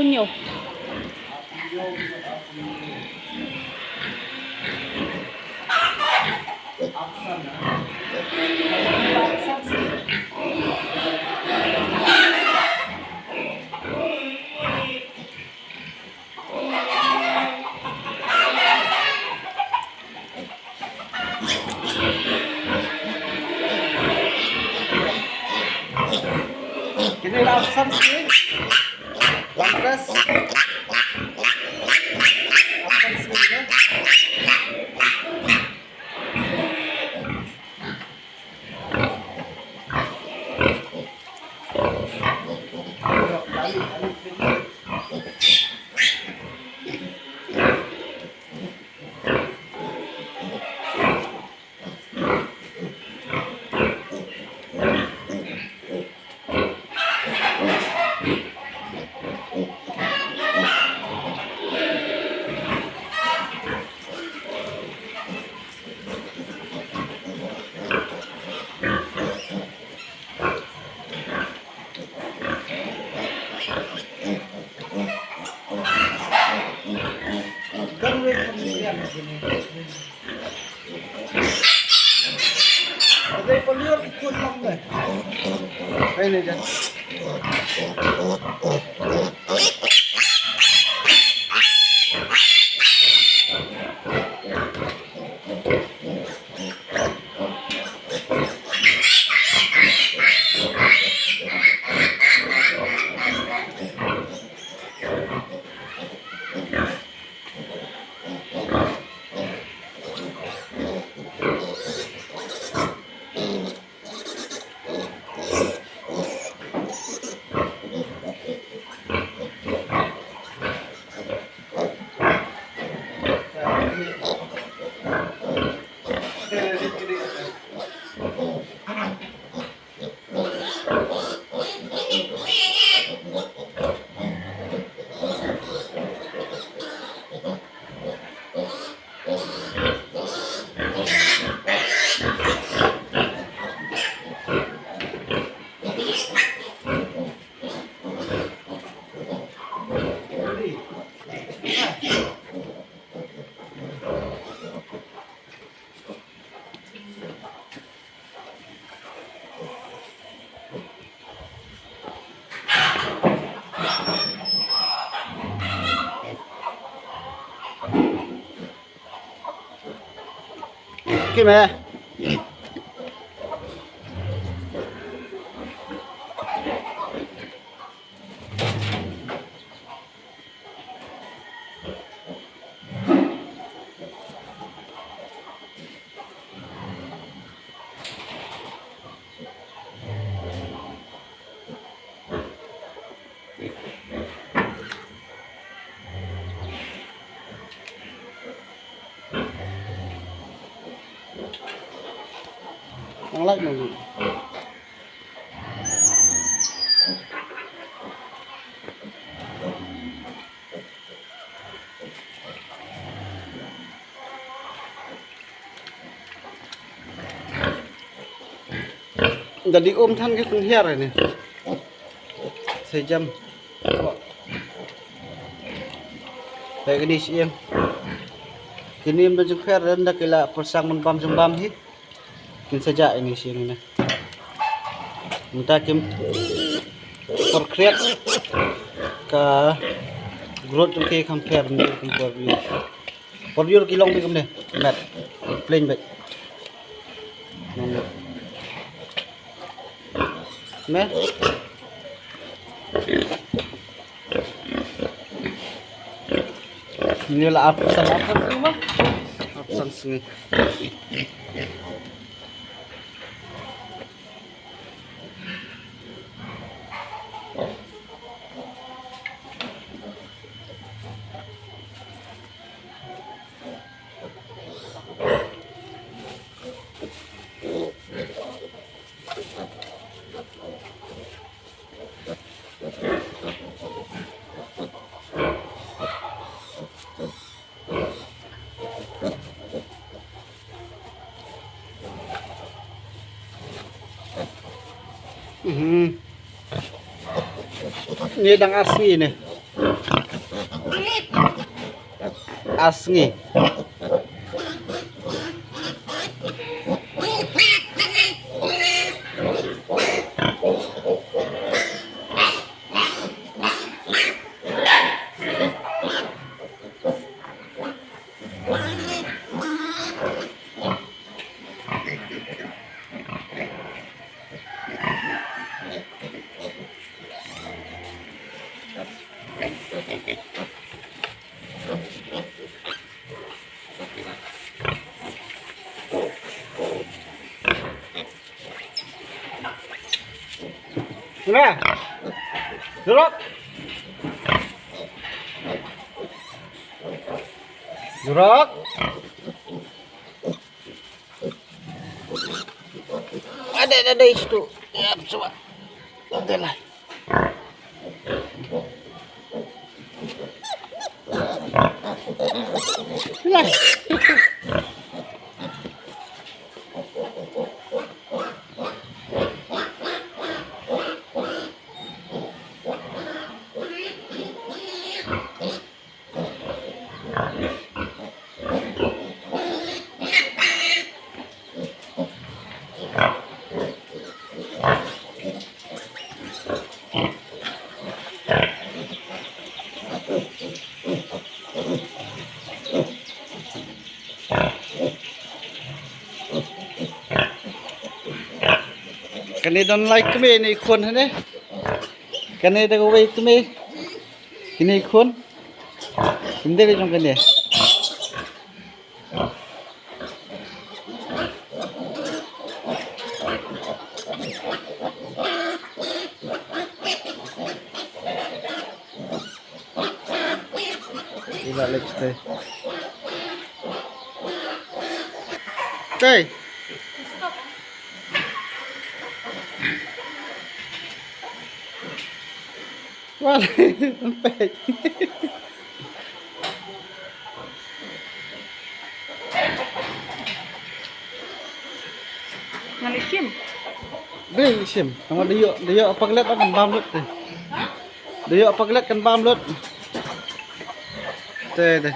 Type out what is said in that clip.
Hunyo. Kini langsung sih, lantas langsung sih ya. Ada polior ikut lang deh. Ini aja. Gimana? Ang like mo. Jadi than cái con heo này sejam. Kayak gini sih yang. Kini em juga fair dan dah kila persang menbam jembam hit. Mungkin saja ini sih ini. Minta kim perkreat ke growth trong khi compare ni compare. Por kilong ni kumne. Mat plain baik. Meh. Ini lah apa semua? Apa sini? Ini dang asli nih. asngi. Nah, Jurok. Jurok. Ada itu. Ya, coba. Oke lah. Lah. Kani don't like me ni khun hane. Kani ta go wait me. Kini khun. Hindi rin yung kani. Ila legs tay. Tay. Wala, ang pek. Ngalisim. Beli sim, tama diyo paglet akan bamlut teh. Diyo paglet kan bamlut. Teh.